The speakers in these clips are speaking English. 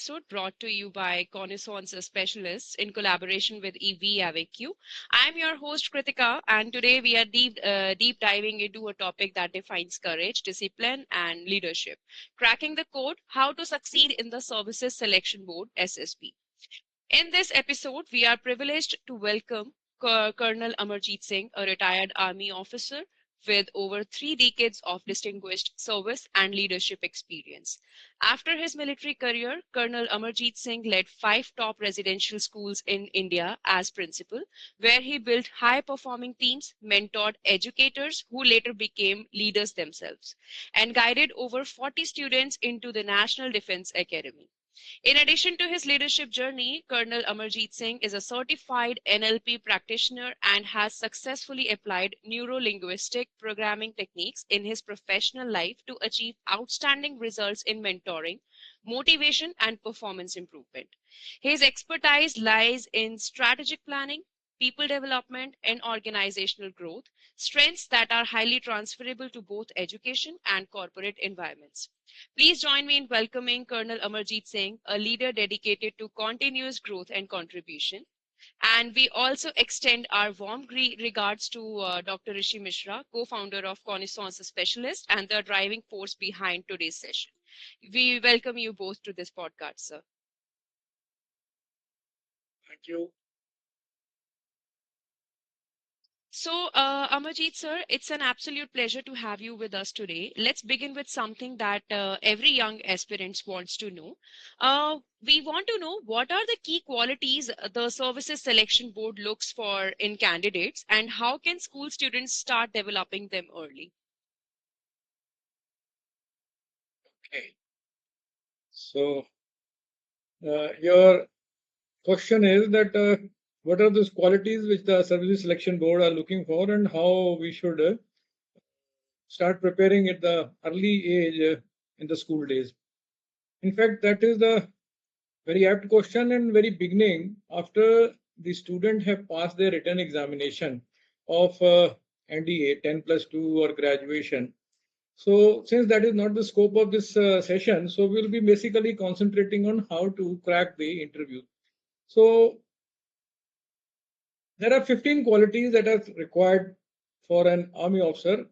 episode brought to you by Connaissance specialists in collaboration with Avec. I'm your host Kritika, and today we are deep diving into a topic that defines courage, discipline, and leadership. Cracking the code: how to succeed in the Services Selection Board (SSB). In this episode, we are privileged to welcome Colonel Amarjeet Singh, a retired army officer with over 3 decades of distinguished service and leadership experience. After his military career, Colonel Amarjeet Singh led 5 top residential schools in India as principal, where he built high-performing teams, mentored educators who later became leaders themselves, and guided over 40 students into the National Defense Academy. In addition to his leadership journey, Colonel Amarjeet Singh is a certified NLP practitioner and has successfully applied neuro-linguistic programming techniques in his professional life to achieve outstanding results in mentoring, motivation, and performance improvement. His expertise lies in strategic planning, people development, and organizational growth, strengths that are highly transferable to both education and corporate environments. Please join me in welcoming Colonel Amarjeet Singh, a leader dedicated to continuous growth and contribution. And we also extend our warm regards to Dr. Rishi Mishra, co-founder of Connaissance Specialist and the driving force behind today's session. We welcome you both to this podcast, sir. Thank you. So, Amarjeet sir, it's an absolute pleasure to have you with us today. Let's begin with something that every young aspirant wants to know. We want to know what are the key qualities the Services Selection Board looks for in candidates, and how can school students start developing them early? Okay. So, your question is that what are those qualities which the Services Selection Board are looking for, and how we should start preparing at the early age in the school days. In fact, that is the very apt question and very beginning after the student have passed their written examination of NDA 10+2 or graduation. So since that is not the scope of this session, so we'll be basically concentrating on how to crack the interview. So there are 15 qualities that are required for an army officer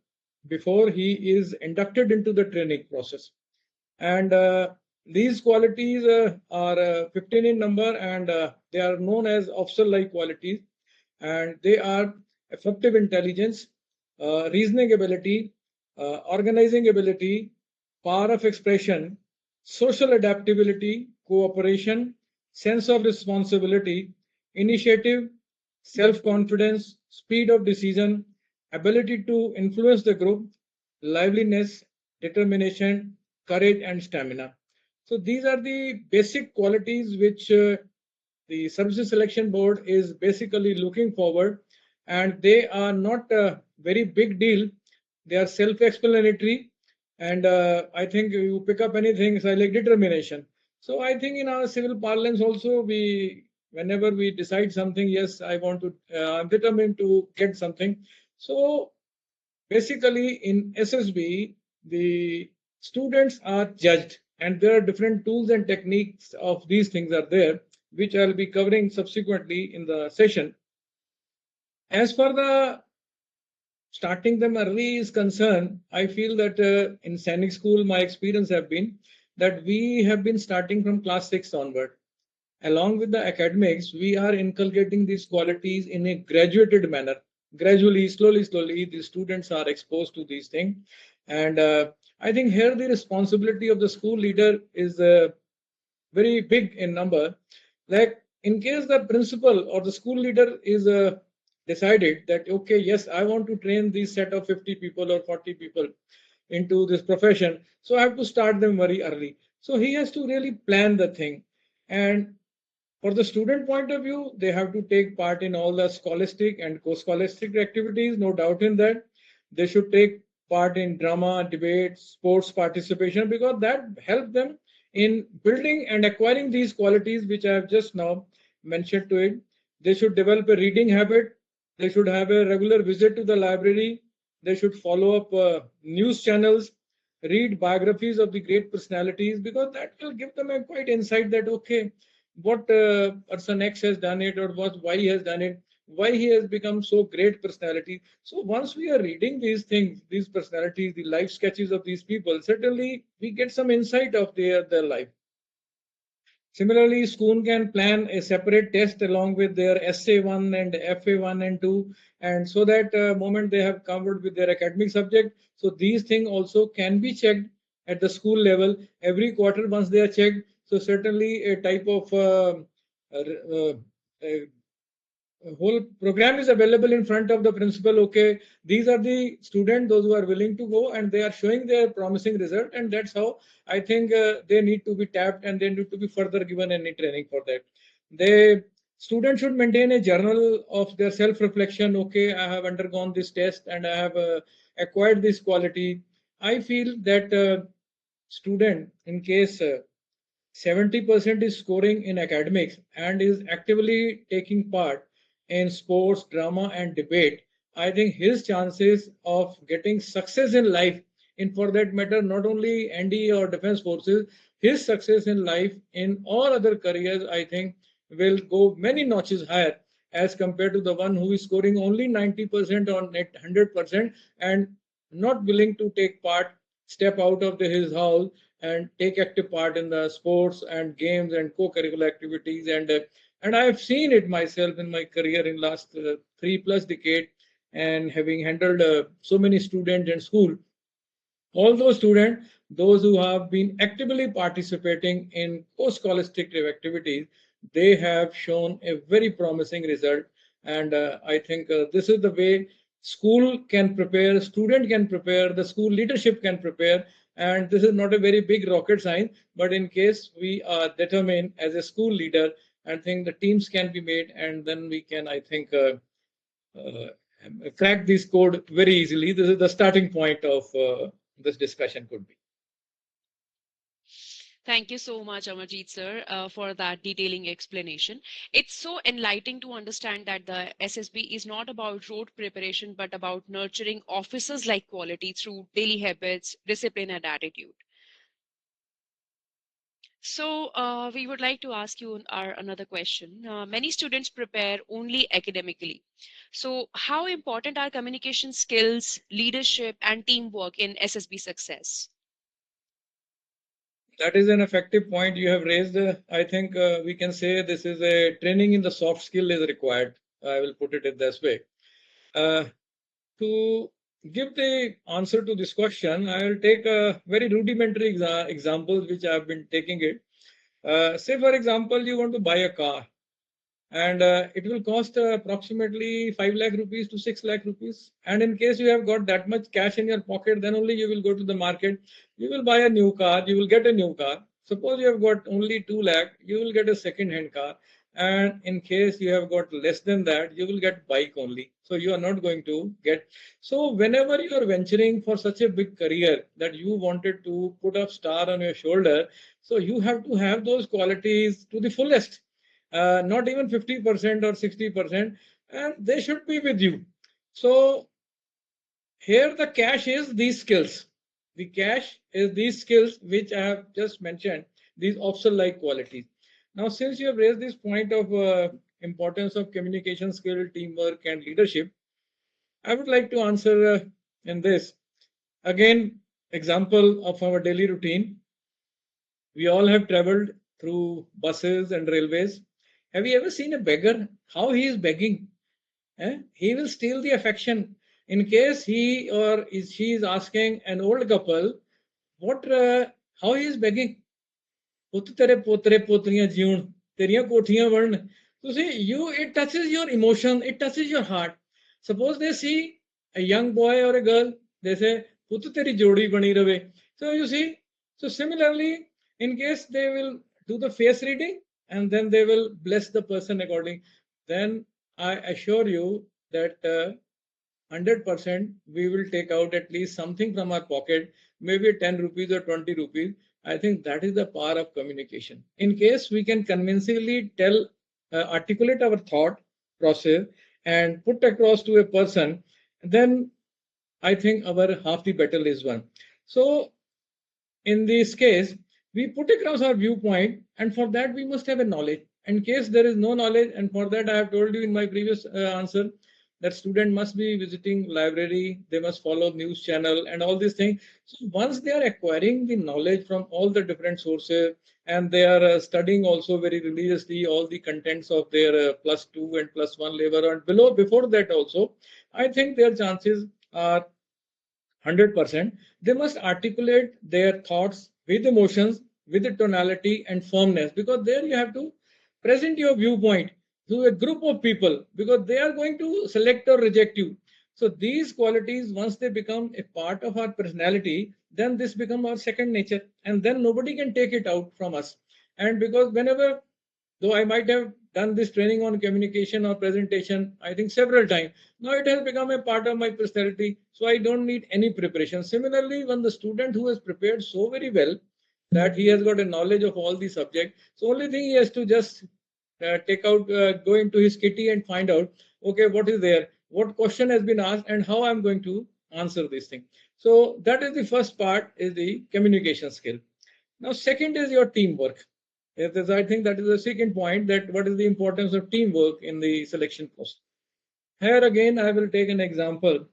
before he is inducted into the training process. And these qualities are 15 in number, and they are known as officer-like qualities. And they are effective intelligence, reasoning ability, organizing ability, power of expression, social adaptability, cooperation, sense of responsibility, initiative, self-confidence, speed of decision, ability to influence the group, liveliness, determination, courage, and stamina. So these are the basic qualities which the Services Selection Board is basically looking forward, and they are not a very big deal. They are self-explanatory, and I think you pick up anything, so like determination. So I think in our civil parlance also, whenever we decide something, yes, I want to, I'm determined to get something. So basically in SSB, the students are judged, and there are different tools and techniques of these things are there, which I'll be covering subsequently in the session. As for the starting them early is concerned, I feel that in Sainik School, my experience have been that we have been starting from class 6 onward. Along with the academics, we are inculcating these qualities in a graduated manner. Gradually, slowly, the students are exposed to these things. And I think here the responsibility of the school leader is very big in number. Like in case the principal or the school leader is decided that, okay, yes, I want to train this set of 50 people or 40 people into this profession, so I have to start them very early. So he has to really plan the thing. And for the student point of view, they have to take part in all the scholastic and co-scholastic activities, no doubt in that. They should take part in drama, debate, sports participation, because that helps them in building and acquiring these qualities which I have just now mentioned to it. They should develop a reading habit. They should have a regular visit to the library. They should follow up news channels. read biographies of the great personalities, because that will give them a quite insight that, okay, what person X has done it, or what Y has done it, why he has become so great personality. So once we are reading these things, these personalities, the life sketches of these people, certainly we get some insight of their life. Similarly, school can plan a separate test along with their SA1 and FA1 and 2, and so that moment they have covered with their academic subject. So these things also can be checked at the school level every quarter once they are checked. So certainly a type of uh, uh, whole program is available in front of the principal. Okay, these are the students, those who are willing to go, and they are showing their promising result, and that's how I think they need to be tapped, and they need to be further given any training for that. The student should maintain a journal of their self reflection. Okay, I have undergone this test and I have acquired this quality. I feel that student, in case 70% is scoring in academics and is actively taking part in sports, drama, and debate, I think his chances of getting success in life, in for that matter, not only NDA or defense forces, his success in life in all other careers, I think, will go many notches higher as compared to the one who is scoring only 90% on net 100% and not willing to take part, step out of his house and take active part in the sports and games and co-curricular activities. And I've seen it myself in my career in last 3+ decade, and having handled so many students in school. All those students, those who have been actively participating in post-scholastic activities, they have shown a very promising result. And I think this is the way school can prepare, student can prepare, the school leadership can prepare. And this is not a very big rocket science, but in case we are determined as a school leader, I think the teams can be made, and then we can, I think, uh, crack this code very easily. This is the starting point of this discussion could be. Thank you so much, Amarjeet sir, for that detailing explanation. It's so enlightening to understand that the SSB is not about rote preparation, but about nurturing officers like quality through daily habits, discipline, and attitude. So, we would like to ask you another question. Many students prepare only academically. So, how important are communication skills, leadership, and teamwork in SSB success? That is an effective point you have raised. I think we can say this is a training in the soft skill is required. I will put it in this way. To give the answer to this question, I will take a very rudimentary examples which I have been taking it. Say, for example, you want to buy a car, and it will cost approximately 5 lakh rupees to 6 lakh rupees. And in case you have got that much cash in your pocket, then only you will go to the market, you will buy a new car, you will get a new car. Suppose you have got only 2 lakh, you will get a second hand car. And in case you have got less than that, you will get bike only, so you are not going to get. So whenever you are venturing for such a big career that you wanted to put a star on your shoulder, so you have to have those qualities to the fullest, not even 50% or 60%, and they should be with you. So here the cash is these skills. The cash is these skills which I have just mentioned, these officer-like qualities. Now, since you have raised this point of importance of communication skill, teamwork, and leadership, I would like to answer in this. Again, example of our daily routine. We all have traveled through buses and railways. Have you ever seen a beggar? How he is begging? He will steal the affection. In case he or is she is asking an old couple, what, how he is begging? ਪੁੱਤ ਤੇਰੇ ਪੋਤਰੇ ਪੋਤਰੀਆਂ ਜਿਉਣ ਤੇਰੀਆਂ ਕੋਠੀਆਂ ਬਣਨ ਤੁਸੀਂ you, it touches your emotion, it touches your heart. Suppose they see a young boy or a girl, they say ਪੁੱਤ ਤੇਰੀ ਜੋੜੀ ਬਣੀ ਰਵੇ. So you see, so similarly, in case they will do the face reading and then they will bless the person according, then I assure you that 100% we will take out at least something from our pocket, maybe 10 rupees or 20 rupees. I think that is the power of communication. In case we can convincingly tell, articulate our thought process and put across to a person, then I think our half the battle is won. So in this case, we put across our viewpoint, and for that we must have a knowledge. In case there is no knowledge, and for that I have told you in my previous answer that student must be visiting library, they must follow news channel and all these things. So once they are acquiring the knowledge from all the different sources, and they are studying also very religiously all the contents of their +2 and +1 level and below before that also, I think their chances are 100%. They must articulate their thoughts with emotions, with the tonality and firmness, because there you have to present your viewpoint to a group of people, because they are going to select or reject you. So these qualities, once they become a part of our personality, then this become our second nature, and then nobody can take it out from us. And because whenever, though I might have done this training on communication or presentation, I think several times, now it has become a part of my personality, so I don't need any preparation. Similarly, when the student who has prepared so very well that he has got a knowledge of all the subject, so only thing he has to just go into his kitty and find out, okay, what is there, what question has been asked, and how I'm going to answer this thing. So that is the first part, is the communication skill. Now, second is your teamwork. I think that is the second point, that what is the importance of teamwork in the selection process. Here again, I will take an example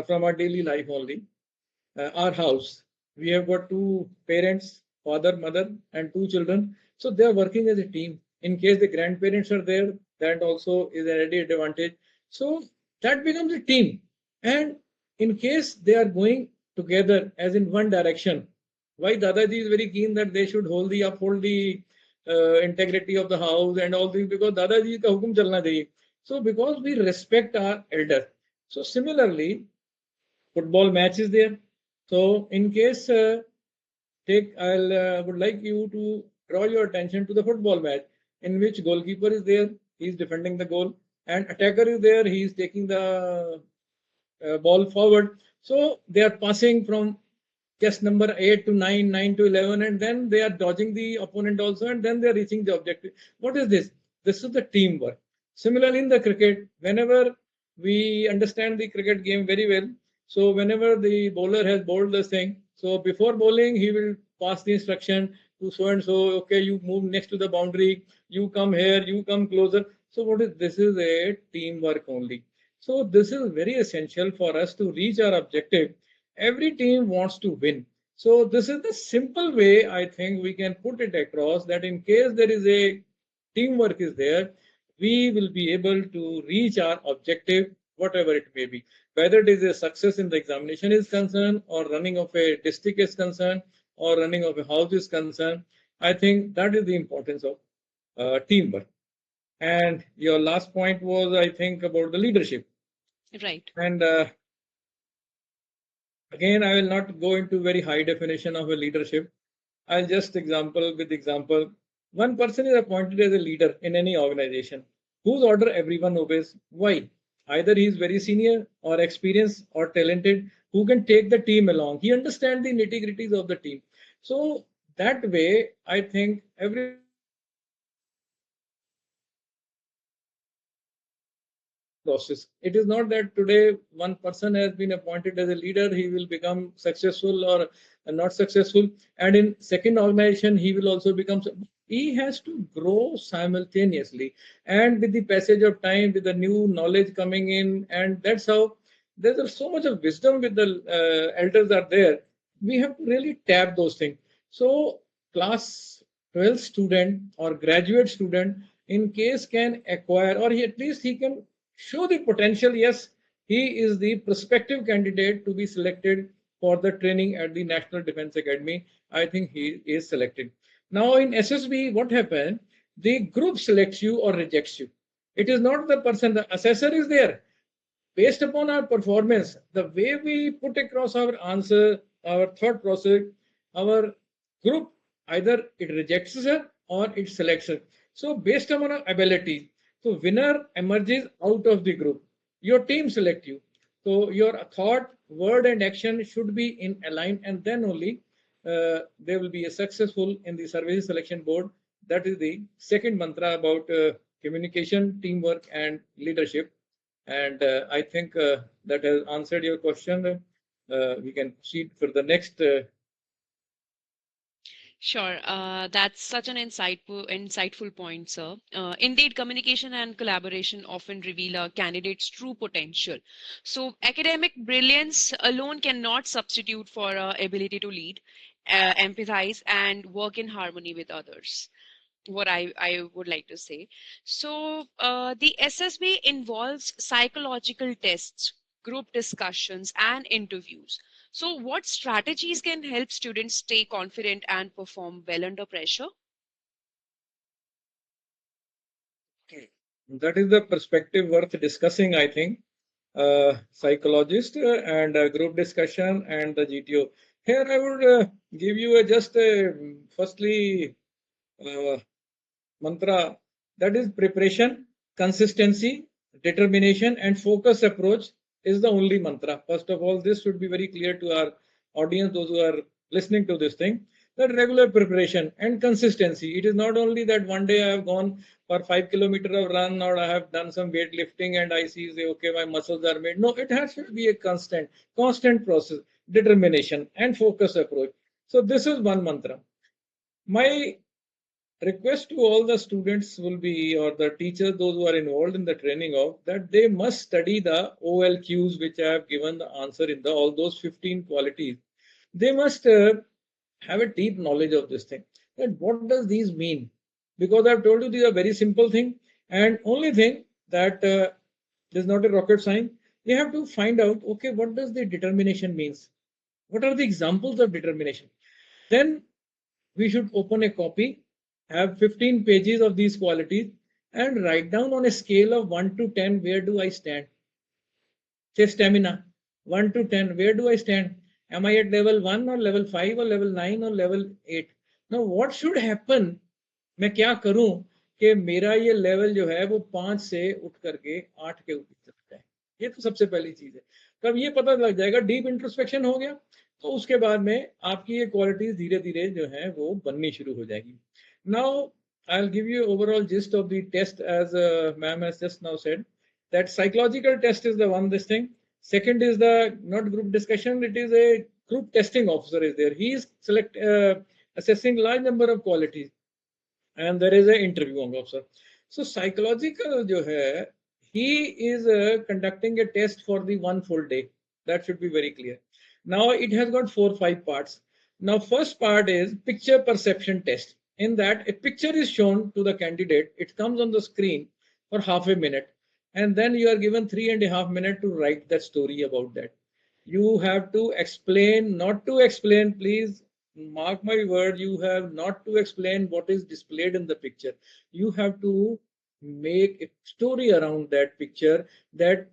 from our daily life only. Our house, we have got two parents, father, mother, and two children. So they are working as a team. In case the grandparents are there, that also is an added advantage. So that becomes a team. And in case they are going together as in one direction, why Dadaji is very keen that they should uphold the integrity of the house and all things, because Dadaji ka hukum chalna chahiye. So because we respect our elder. So similarly, football match is there. So in case I'll would like you to draw your attention to the football match in which goalkeeper is there, he is defending the goal, and attacker is there, he is taking the ball forward. So they are passing from just number 8 to 9, 9 to 11, and then they are dodging the opponent also, and then they are reaching the objective. What is this? This is the teamwork. Similarly, in the cricket, whenever we understand the cricket game very well, so whenever the bowler has bowled this thing, so before bowling, he will pass the instruction to so and so, okay, you move next to the boundary, you come here, you come closer. So what is this? Is a teamwork only. So this is very essential for us to reach our objective. Every team wants to win. So this is the simple way I think we can put it across, that in case there is a teamwork is there, we will be able to reach our objective, whatever it may be. Whether it is a success in the examination is concerned, or running of a district is concerned, or running of a house is concerned, I think that is the importance of teamwork. And your last point was, I think, about the leadership. Right. And again, I will not go into very high definition of a leadership. I'll just example with example. One person is appointed as a leader in any organization whose order everyone obeys. Why? Either he is very senior or experienced or talented, who can take the team along. He understands the nitty-gritties of the team. So that way, I think every process. It is not that today one person has been appointed as a leader, he will become successful or not successful, and in second organization he will also become. He has to grow simultaneously, and with the passage of time, with the new knowledge coming in, and that's how there's so much of wisdom with the elders are there. We have to really tap those things. So class 12 student or graduate student, in case can acquire, or at least he can show the potential. Yes, he is the prospective candidate to be selected for the training at the National Defense Academy. I think he is selected. Now in SSB, what happened? The group selects you or rejects you. It is not the person, the assessor is there. Based upon our performance, the way we put across our answer, our thought process, our group, either it rejects her or it selects her. So based upon our ability, so winner emerges out of the group. Your team select you. So your thought, word, and action should be in align, and then only they will be a successful in the services selection board. That is the second mantra about communication, teamwork, and leadership. And I think that has answered your question. We can proceed for the next Sure, that's such an insightful point, sir. Indeed, communication and collaboration often reveal a candidate's true potential. So, academic brilliance alone cannot substitute for ability to lead, empathize, and work in harmony with others. What I would like to say. So, the SSB involves psychological tests, group discussions, and interviews. So, what strategies can help students stay confident and perform well under pressure? That is the perspective worth discussing, I think. Psychologist and group discussion and the GTO. Here, I would give you just firstly mantra, that is preparation, consistency, determination, and focus approach is the only mantra. First of all, this should be very clear to our audience, those who are listening to this thing, that regular preparation and consistency. It is not only that one day I have gone for 5 kilometers of run or I have done some weightlifting and I see, say, okay, my muscles are made. No, it has to be a constant process, determination and focus approach. So this is one mantra. My request to all the students will be, or the teachers, those who are involved in the training of, that they must study the OLQs, which I have given the answer in the all those 15 qualities. They must have a deep knowledge of this thing. That what does these mean? Because I've told you these are very simple thing, and only thing that is not a rocket science. You have to find out, okay, what does the determination means? What are the examples of determination? Then we should open a copy, have 15 pages of these qualities, and write down on a scale of 1 to 10 where do I stand. Say stamina, 1 to 10, where do I stand? Am I at level 1 or level 5 or level 9 or level 8? Now what should happen? मैं क्या करूं कि मेरा ये level जो है वो 5 से उठ करके 8 के ऊपर जाए. ये तो सबसे पहली चीज है. तब ये पता लग जाएगा, डीप इंट्रोस्पेक्शन हो गया, तो उसके बाद में आपकी ये क्वालिटीज धीरे धीरे जो है वो बननी शुरू हो जाएगी. Now I will give you overall gist of the test as ma'am has just now said that psychological test is the one this thing. Second is the not group discussion, it is a group testing officer is there. He is assessing large number of qualities, and there is an interviewing officer. So psychological jo hai, he is conducting a test for the one full day. That should be very clear. Now it has got 4-5 parts. Now first part is picture perception test. In that a picture is shown to the candidate, it comes on the screen for half a minute, and then you are given 3.5 minutes to write that story about that. You have to explain, not to explain, please mark my word, you have not to explain what is displayed in the picture. You have to make a story around that picture, that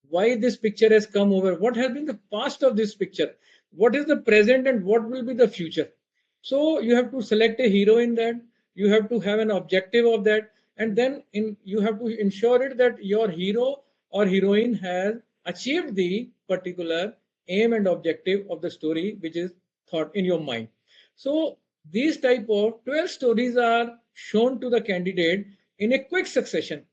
why this picture has come over, what has been the past of this picture, what is the present, and what will be the future. So you have to select a hero in that, you have to have an objective of that, and then you have to ensure it that your hero or heroine has achieved the particular aim and objective of the story which is thought in your mind. So these type of 12 stories are shown to the candidate in a quick succession.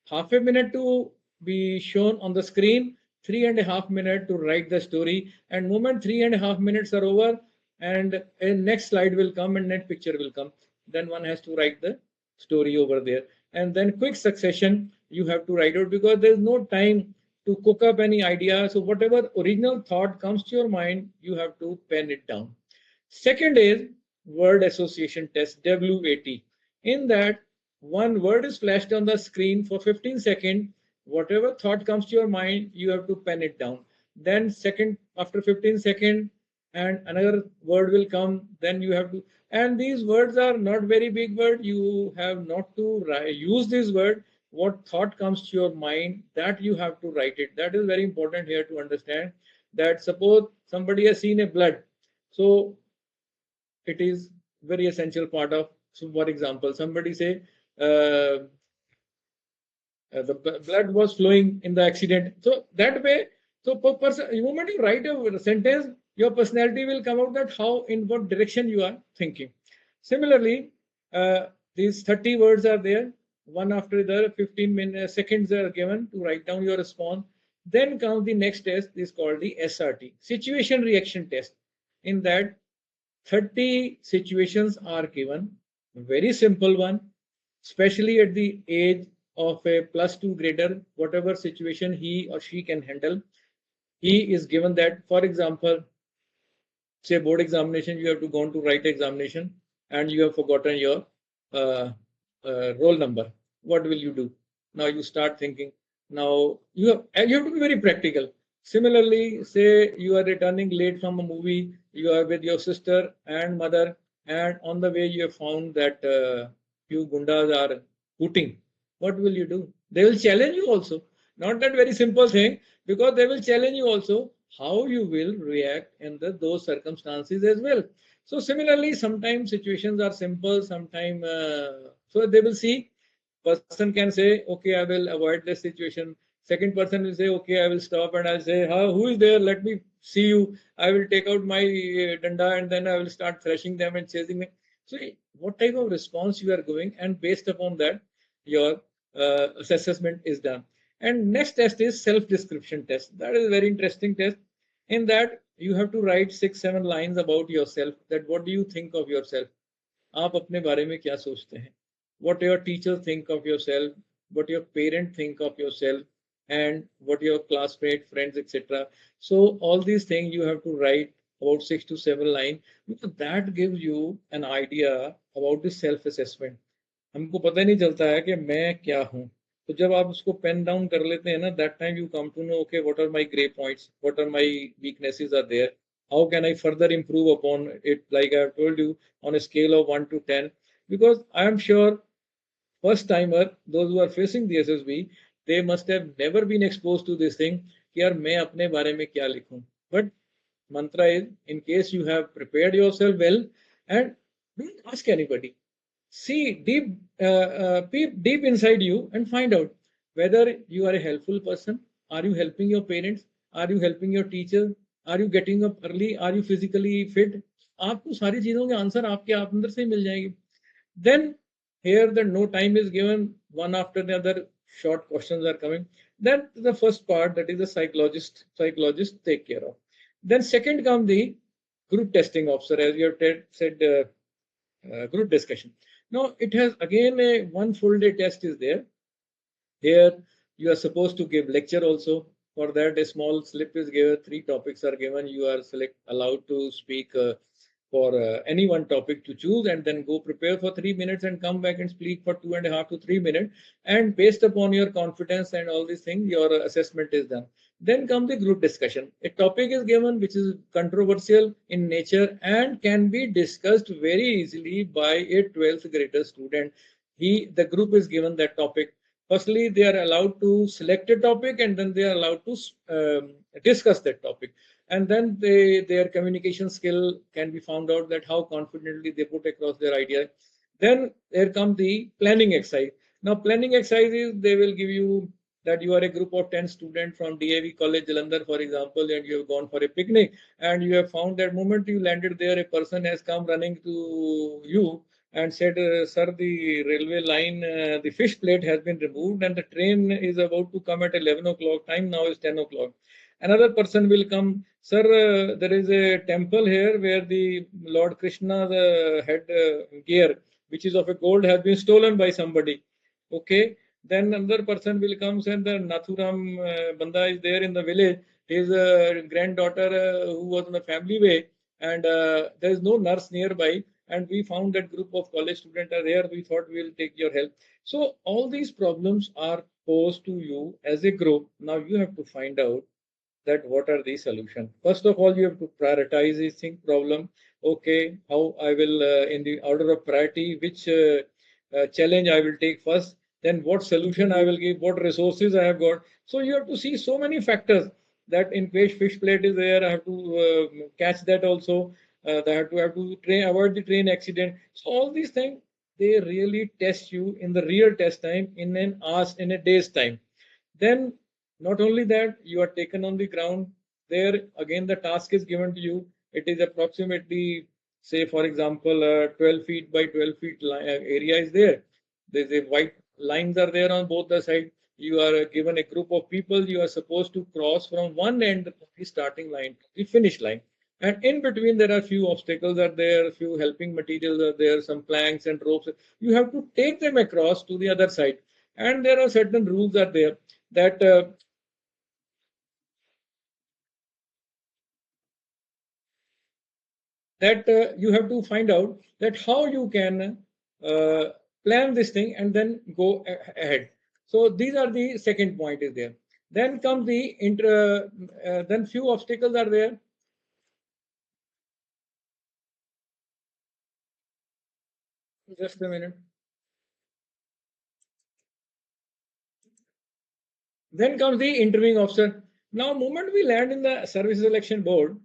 Half a minute to be shown on the screen, 3.5 minutes to write the story, and moment 3.5 minutes are over, and a next slide will come and next picture will come. Then one has to write the story over there, and then quick succession you have to write out, because there's no time to cook up any idea. So whatever original thought comes to your mind, you have to pen it down. Second is word association test, WAT. In that, one word is flashed on the screen for 15 seconds. Whatever thought comes to your mind, you have to pen it down. Then second, after 15 seconds, and another word will come, then you have to, and these words are not very big word, you have not to use this word. What thought comes to your mind, that you have to write it. That is very important here to understand, that suppose somebody has seen a blood, so it is very essential part of, so for example, somebody say uh, the blood was flowing in the accident. So that way, so per person, the moment you write a sentence, your personality will come out, that how, in what direction you are thinking. Similarly, these 30 words are there, one after the other, 15 seconds are given to write down your response. Then comes the next test, is called the SRT, situation reaction test. In that, 30 situations are given, very simple one, especially at the age of a +2 grader, whatever situation he or she can handle, he is given that. For example, say board examination, you have to go on to write examination and you have forgotten your uh, roll number. What will you do? Now you start thinking. Now you have to be very practical. Similarly, say you are returning late from a movie, you are with your sister and mother, and on the way you have found that few gundas are hooting. What will you do? They will challenge you also. Not that very simple thing, because they will challenge you also how you will react in those circumstances as well. So similarly, sometimes situations are simple, sometimes so they will see. Person can say, okay, I will avoid this situation. Second person will say, okay, I will stop and I'll say, who is there? Let me see you. I will take out my danda and then I will start thrashing them and chasing them. So what type of response you are going, and based upon that, your assessment is done. And next test is self-description test. That is a very interesting test. In that, you have to write 6-7 lines about yourself. That what do you think of yourself? आप अपने बारे में क्या सोचते हैं? What your teachers think of yourself? What your parents think of yourself? And what your classmates, friends, etc. So all these things you have to write about 6 to 7 lines, because that gives you an idea about the self-assessment. हमको पता नहीं चलता है कि मैं क्या हूँ. तो जब आप उसको पेन डाउन कर लेते हैं ना, that time you come to know, okay, what are my grey points, what are my weaknesses are there, how can I further improve upon it, like I have told you, on a scale of 1 to 10. Because I am sure first timer, those who are facing the SSB, they must have never been exposed to this thing कि यार मैं अपने बारे में क्या लिखूं. But mantra is, in case you have prepared yourself well, and don't ask anybody, see peep deep inside you and find out whether you are a helpful person. Are you helping your parents? Are you helping your teacher? Are you getting up early? Are you physically fit? आपको सारी चीजों के answer आपके आप अंदर से मिल जाएंगे. Then here the no time is given, one after the other short questions are coming. Then the first part, that is the psychologist take care of. Then second come the group testing officer, as you have said, group discussion. Now it has again a 1 full day test is there. Here you are supposed to give lecture also. For that a small slip is given, 3 topics are given. You are allowed to speak for any one topic to choose, and then go prepare for 3 minutes and come back and speak for 2.5 to 3 minutes. And based upon your confidence and all these things, your assessment is done. Then come the group discussion. A topic is given which is controversial in nature and can be discussed very easily by a 12th grader student. The group is given that topic. Firstly, they are allowed to select a topic, and then they are allowed to discuss that topic. And then their communication skill can be found out, that how confidently they put across their idea. Then there comes the planning exercise. Now, planning exercises, they will give you that you are a group of 10 students from DAV College Jalandhar, for example, and you have gone for a picnic, and you have found that moment you landed there, a person has come running to you and said, sir, the railway line, the fish plate has been removed and the train is about to come at 11 o'clock. Time now is 10 o'clock. Another person will come, sir, there is a temple here where the Lord Krishna's head gear, which is of a gold, has been stolen by somebody. Okay. Then another person will come, and the Nathuram Banda is there in the village. His granddaughter who was on a family way, and there is no nurse nearby, and we found that group of college students are there. We thought we will take your help. So all these problems are posed to you as a group. Now you have to find out that what are the solutions. First of all, you have to prioritize this thing problem. Okay, how I will in the order of priority, which challenge I will take first, then what solution I will give, what resources I have got. So you have to see so many factors, that in case fish plate is there, I have to catch that also. I have to avoid the train accident. So all these things, they really test you in the real test time, in a day's time. Then not only that, you are taken on the ground. There again the task is given to you. It is approximately, say for example, 12 feet by 12 feet area is there. There's a white lines are there on both the sides. You are given a group of people. You are supposed to cross from one end of the starting line to the finish line. And in between, there are few obstacles are there, few helping materials are there, some planks and ropes. You have to take them across to the other side. And there are certain rules are there that you have to find out that how you can uh, plan this thing and then go ahead. So these are the second point is there. Then comes the then few obstacles are there. Just a minute. Then comes the interviewing officer. Now, moment we land in the service selection board,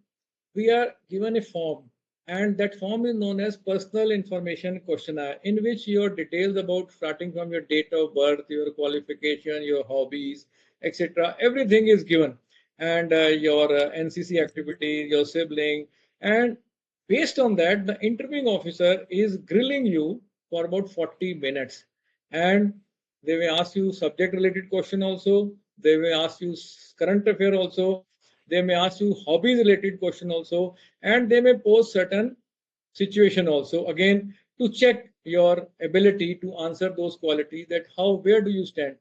we are given a form, and that form is known as personal information questionnaire, in which your details about starting from your date of birth, your qualification, your hobbies, etc., everything is given, and your NCC activity, your sibling, and based on that, the interviewing officer is grilling you for about 40 minutes, and they may ask you subject related question also, they may ask you current affair also, they may ask you hobbies related question also, and they may pose certain situation also, again to check your ability to answer those qualities, that how, where do you stand.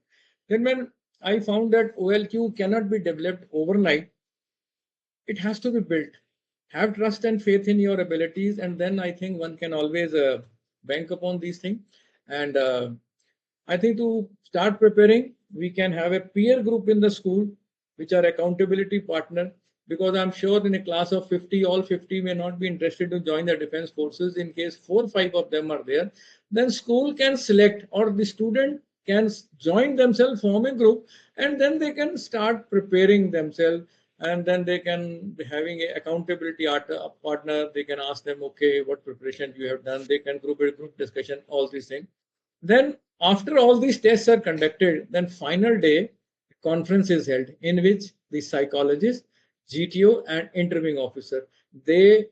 Then when I found that OLQ cannot be developed overnight, it has to be built. Have trust and faith in your abilities, and then I think one can always bank upon these things. And I think to start preparing, we can have a peer group in the school, which are accountability partner, because I'm sure in a class of 50, all 50 may not be interested to join the defense forces. In case 4 or 5 of them are there, then school can select, or the student can join themselves, form a group, and then they can start preparing themselves. And then they can be having a accountability partner. They can ask them, okay, what preparation you have done. They can group discussion, all these things. Then after all these tests are conducted, then final day conference is held, in which the psychologist, GTO, and interviewing officer, they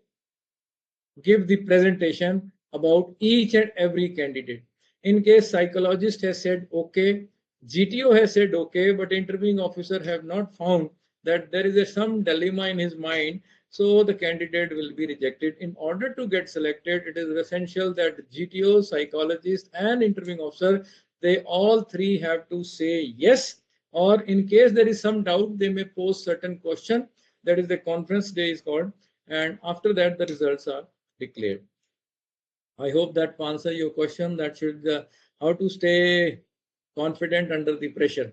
give the presentation about each and every candidate. In case psychologist has said okay, GTO has said okay, but interviewing officer have not found that there is some dilemma in his mind, so the candidate will be rejected. In order to get selected, it is essential that GTO, psychologist, and interviewing officer, they all three have to say yes, or in case there is some doubt, they may pose certain question. That is the conference day is called, and after that the results are declared. I hope that answer your question. That should how to stay confident under the pressure.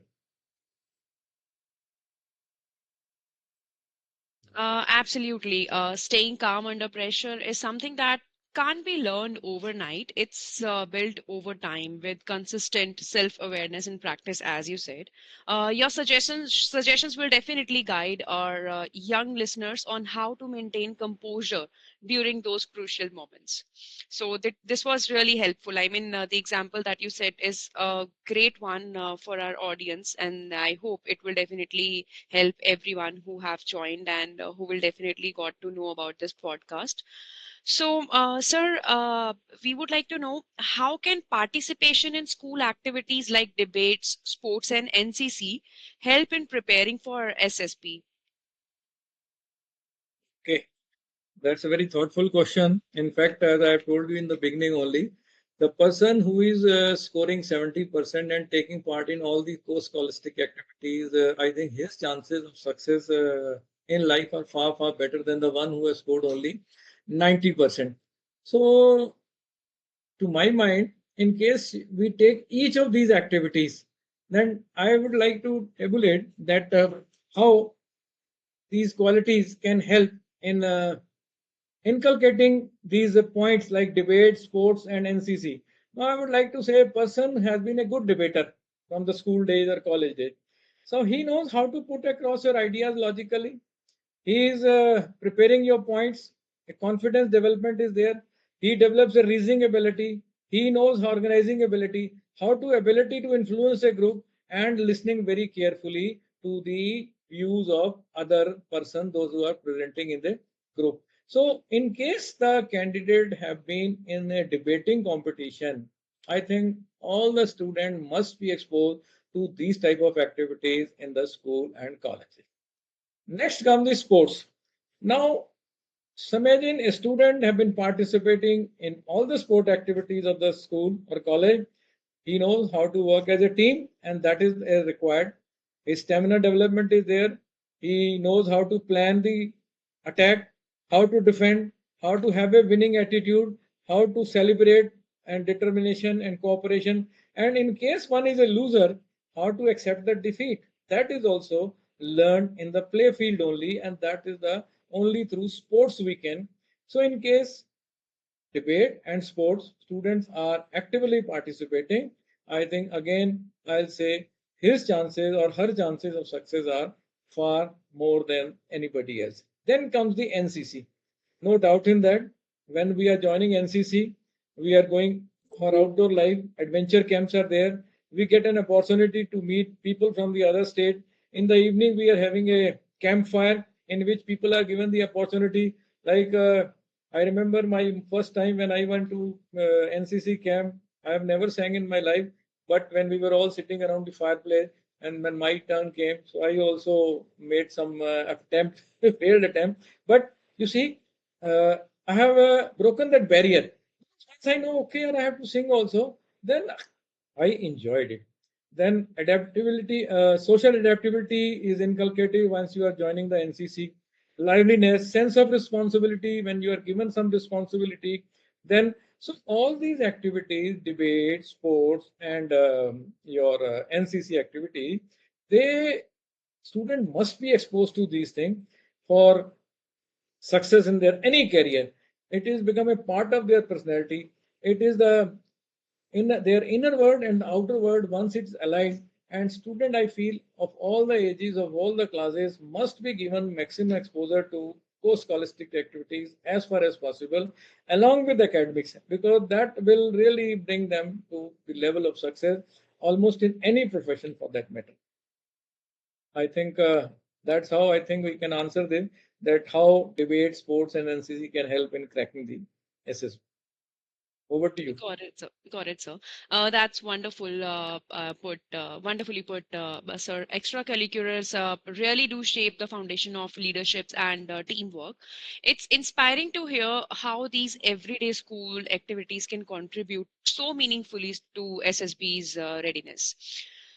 Absolutely. Staying calm under pressure is something that can't be learned overnight. It's built over time with consistent self-awareness and practice, as you said. Your suggestions will definitely guide our young listeners on how to maintain composure during those crucial moments. So this was really helpful. I mean, the example that you said is a great one for our audience, and I hope it will definitely help everyone who have joined and who will definitely got to know about this podcast. So, sir, we would like to know how can participation in school activities like debates, sports, and NCC help in preparing for SSB? Okay, that's a very thoughtful question. In fact, as I told you in the beginning only, the person who is scoring 70% and taking part in all the co-scholastic activities, I think his chances of success in life are far, far better than the one who has scored only 90%. So to my mind, in case we take each of these activities, then I would like to tabulate that how these qualities can help in inculcating these points like debate, sports, and NCC. Now, I would like to say a person has been a good debater from the school days or college days. So he knows how to put across your ideas logically. He is preparing your points. A confidence development is there. He develops a reasoning ability. He knows organizing ability, how to ability to influence a group, and listening very carefully to the views of other person, those who are presenting in the group. So in case the candidate have been in a debating competition, I think all the student must be exposed to these type of activities in the school and colleges. Next come the sports. Now, So imagine a student have been participating in all the sport activities of the school or college. He knows how to work as a team, and that is required. His stamina development is there. He knows how to plan the attack, how to defend, how to have a winning attitude, how to celebrate and determination and cooperation. And in case one is a loser, how to accept the defeat. That is also learned in the play field only, and that is the only through sports we can. So, in case debate and sports students are actively participating, I think again I'll say his chances or her chances of success are far more than anybody else. Then comes the NCC. No doubt in that when we are joining NCC, we are going for outdoor life, adventure camps are there. We get an opportunity to meet people from the other state. In the evening, we are having a campfire in which people are given the opportunity. Like I remember my first time when I went to NCC camp. I have never sang in my life, but when we were all sitting around the fireplace, and when my turn came, so I also made some attempt, failed attempt. But you see, uh, I have broken that barrier. Once I know, okay, and I have to sing also, then I enjoyed it. Then adaptability, social adaptability is inculcated once you are joining the NCC. Liveliness, sense of responsibility when you are given some responsibility. Then, so all these activities, debate, sports, and your NCC activity, they student must be exposed to these things for success in their any career. It is become a part of their personality. It is the in their inner world and outer world once it's aligned. And student, I feel, of all the ages of all the classes must be given maximum exposure to co-scholastic activities as far as possible, along with academics, because that will really bring them to the level of success almost in any profession for that matter. I think that's how I think we can answer this. That how debate, sports, and NCC can help in cracking the SSB. Over to you. Got it, sir. Got it, sir. That's wonderful. Wonderfully put, sir. Extracurriculars really do shape the foundation of leaderships and teamwork. It's inspiring to hear how these everyday school activities can contribute so meaningfully to SSB's readiness.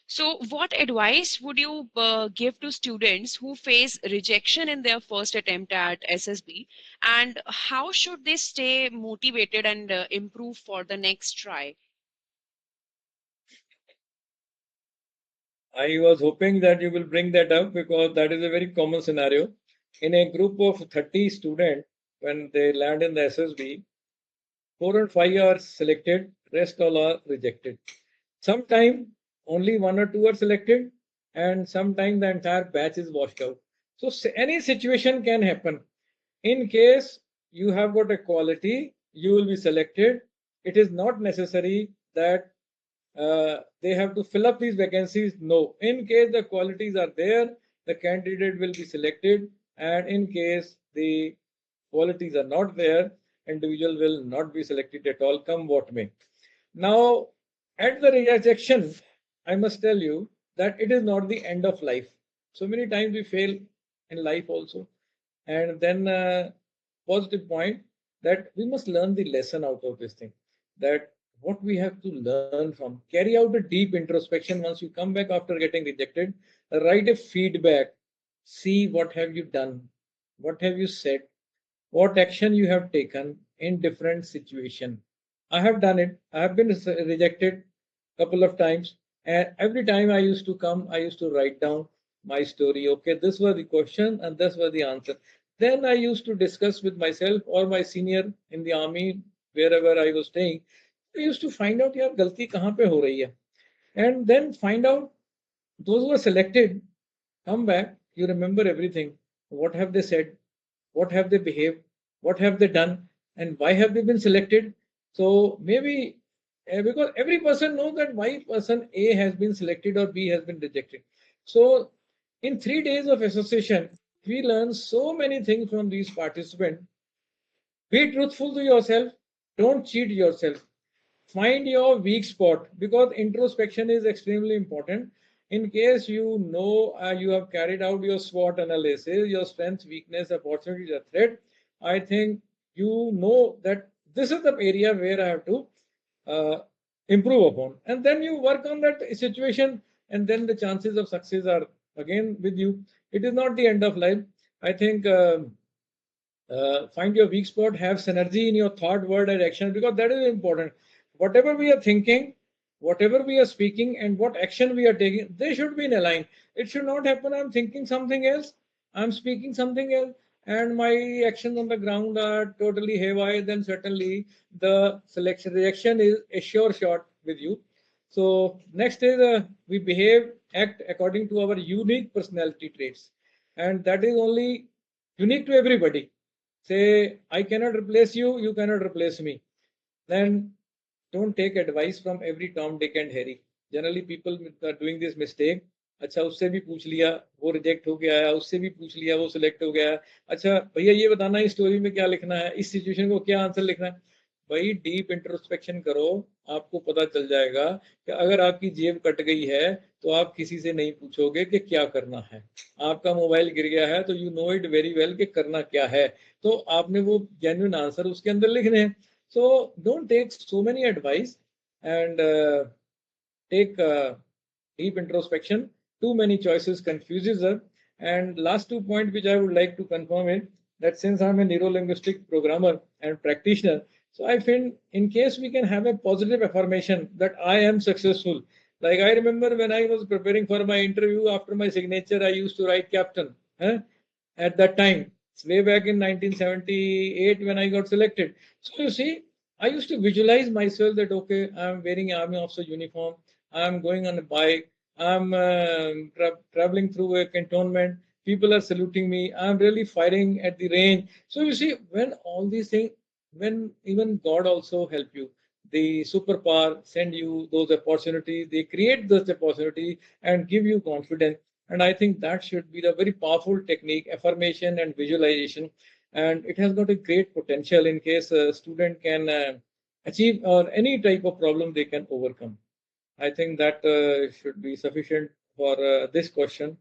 So, what advice would you give to students who face rejection in their first attempt at SSB? And how should they stay motivated and improve for the next try? I was hoping that you will bring that up because that is a very common scenario. In a group of 30 students, when they land in the SSB, 4 and 5 are selected, rest all are rejected. Sometime only 1 or 2 are selected, and sometime the entire batch is washed out. So any situation can happen. In case you have got a quality, you will be selected. It is not necessary that they have to fill up these vacancies. No, in case the qualities are there, the candidate will be selected, and in case the qualities are not there, individual will not be selected at all, come what may. Now, at the rejection, I must tell you that it is not the end of life. So many times we fail in life also, and then positive point that we must learn the lesson out of this thing, that what we have to learn from, carry out a deep introspection once you come back after getting rejected, write a feedback, see what have you done, what have you said, what action you have taken in different situation. I have done it. I have been rejected couple of times, and every time I used to come, I used to write down my story. Okay, this was the question and this was the answer. Then I used to discuss with myself or my senior in the army, wherever I was staying. I used to find out यार गलती कहाँ पे हो रही है, and then find out those who are selected come back, you remember everything. What have they said? What have they behaved? What have they done? And why have they been selected? So maybe because every person knows that why person A has been selected or B has been rejected. So in 3 days of association, we learn so many things from these participants. Be truthful to yourself. Don't cheat yourself. Find your weak spot because introspection is extremely important. In case you know you have carried out your SWOT analysis, your strengths, weakness, opportunities, a threat, I think you know that this is the area where I have to uh, improve upon. And then you work on that situation, and then the chances of success are again with you. It is not the end of life. I think find your weak spot, have synergy in your thought, word, and action, because that is important. Whatever we are thinking, whatever we are speaking, and what action we are taking, they should be in align. It should not happen. I'm thinking something else, I'm speaking something else, and my actions on the ground are totally haywire. Then certainly the selection reaction is a sure shot with you. So next is we behave, act according to our unique personality traits, and that is only unique to everybody. Say, I cannot replace you, you cannot replace me. Then don't take advice from every Tom, Dick, and Harry. Generally, people are doing this mistake. अच्छा उससे भी पूछ लिया, वो reject हो गया है, उससे भी पूछ लिया, वो सिलेक्ट हो गया है। अच्छा भैया ये बताना इस स्टोरी में क्या लिखना है, इस सिचुएशन को क्या आंसर लिखना है। भाई डीप इंट्रोस्पेक्शन करो, आपको पता चल जाएगा कि अगर आपकी जेब कट गई है तो आप किसी से नहीं पूछोगे कि क्या करना है। आपका मोबाइल गिर गया है तो you know it very well कि करना क्या है, तो आपने वो जेन्युइन आंसर उसके अंदर लिखने हैं। So don't take so many advice and take deep introspection. Too many choices confuses us. And last 2 points which I would like to confirm in that since I'm a neuro-linguistic programmer and practitioner, so I think in case we can have a positive affirmation that I am successful. Like I remember when I was preparing for my interview, after my signature, I used to write captain. At that time, it's way back in 1978 when I got selected. So you see, I used to visualize myself that okay, I'm wearing army officer uniform, I'm going on a bike, I'm traveling through a cantonment, people are saluting me, I'm really firing at the range. So you see, when all these things, when even God also help you, the superpower send you those opportunities, they create those opportunities and give you confidence. And I think that should be the very powerful technique, affirmation and visualization. And it has got a great potential in case a student can achieve or any type of problem they can overcome. I think that should be sufficient for this question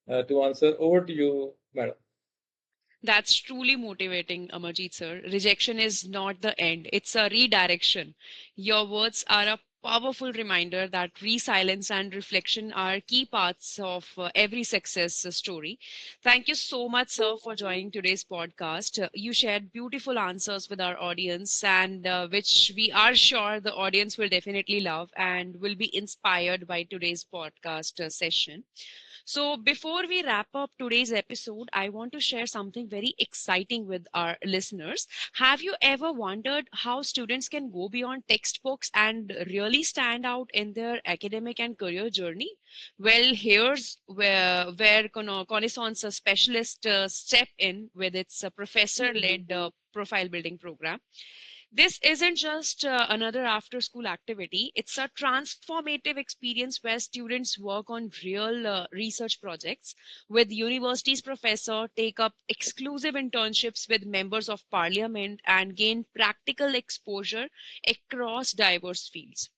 to answer. Over to you, madam. That's truly motivating, Amarjeet sir. Rejection is not the end, it's a redirection. Your words are a powerful reminder that resilience and reflection are key parts of every success story. Thank you so much, sir, for joining today's podcast. You shared beautiful answers with our audience, and which we are sure the audience will definitely love and will be inspired by today's podcast session. So, before we wrap up today's episode, I want to share something very exciting with our listeners. Have you ever wondered how students can go beyond textbooks and really stand out in their academic and career journey? Well, here's where Connaissance specialist step in with its professor led profile building program. This isn't just another after school activity, it's a transformative experience where students work on real research projects with universities professor, take up exclusive internships with members of parliament, and gain practical exposure across diverse fields.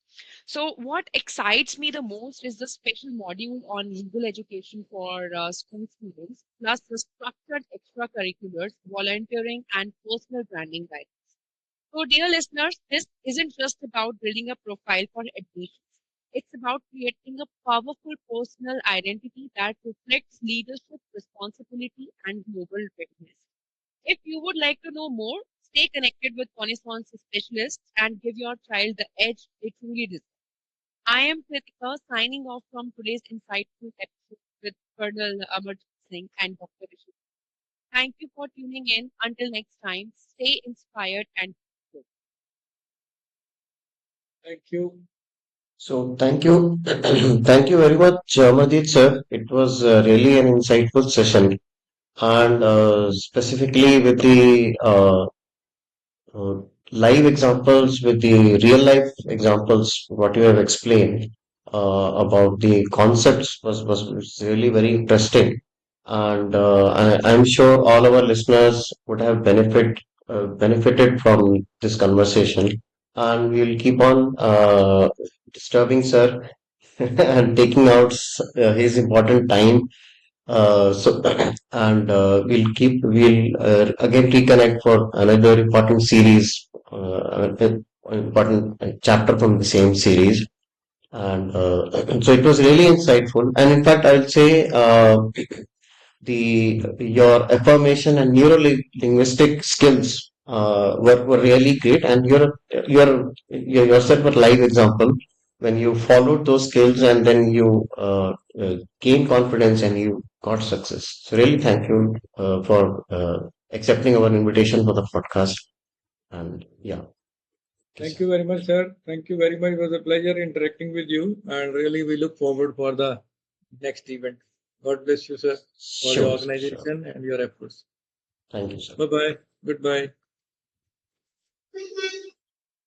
So, what excites me the most is the special module on legal education for school students, plus the structured extracurriculars, volunteering, and personal branding guide. So, dear listeners, this isn't just about building a profile for admissions. It's about creating a powerful personal identity that reflects leadership, responsibility, and global readiness. If you would like to know more, stay connected with Connaissance specialists and give your child the edge they truly deserve. I am Kritika signing off from today's insightful episode with Colonel Amarjeet Singh and Dr. Rishi. Thank you for tuning in. Until next time, stay inspired and good. Thank you. So thank you. Thank you very much, Amarjeet sir. It was really an insightful session, and specifically with the uh, live examples, with the real life examples, what you have explained about the concepts was really very interesting, and I'm sure all our listeners would have benefited from this conversation, and we'll keep on disturbing sir and taking out his important time We'll again reconnect for another important series, important chapter from the same series. And so it was really insightful. And in fact, I'll say your affirmation and neuro linguistic skills were really great, and you're yourself a live example when you followed those skills and then you gained confidence and you got success. So really, thank you for accepting our invitation for the podcast. And yeah, Thank you very much, sir. Thank you very much. It was a pleasure interacting with you, and really we look forward for the next event. God bless you, sir, for your sure, sure. organization and your efforts. Thank you, sir. Bye bye. Goodbye.